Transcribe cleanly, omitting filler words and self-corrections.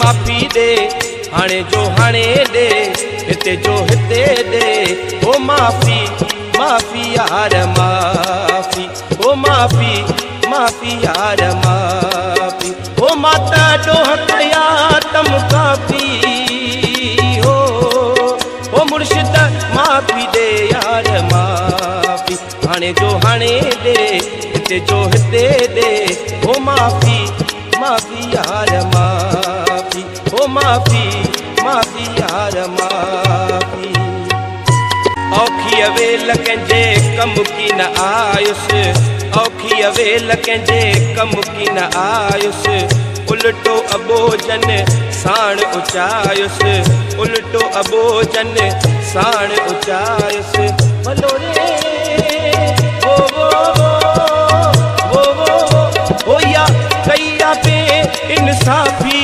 माफ़ी दे, हाणे जो हाणे दे, हिते जो हिते दे। ओ माफ़ी माफ़ी यार माफ़ी, ओ माफ़ी माफ़ी यार माफ़ी। ओ माता डोह कया तम काफ़ी हो, ओ मुर्शिद माफ़ी दे यार माफ़ी, हाणे जो हाणे दे, हिते जो हिते दे। ओ माफ़ी माफ़ी यार माफ़ी, ओ माफ़ी माफ़ी यार माफ़ी। औखी वेल कंहिंजे कम की न आयुसि, औखी वेल कंहिंजे कम की न आयुसि। उल्टो अबोजन साण उचायुसि, उल्टो अबोजन साण उचायुसि। भलो रे वो वो या कई पे इंसाफ़ी।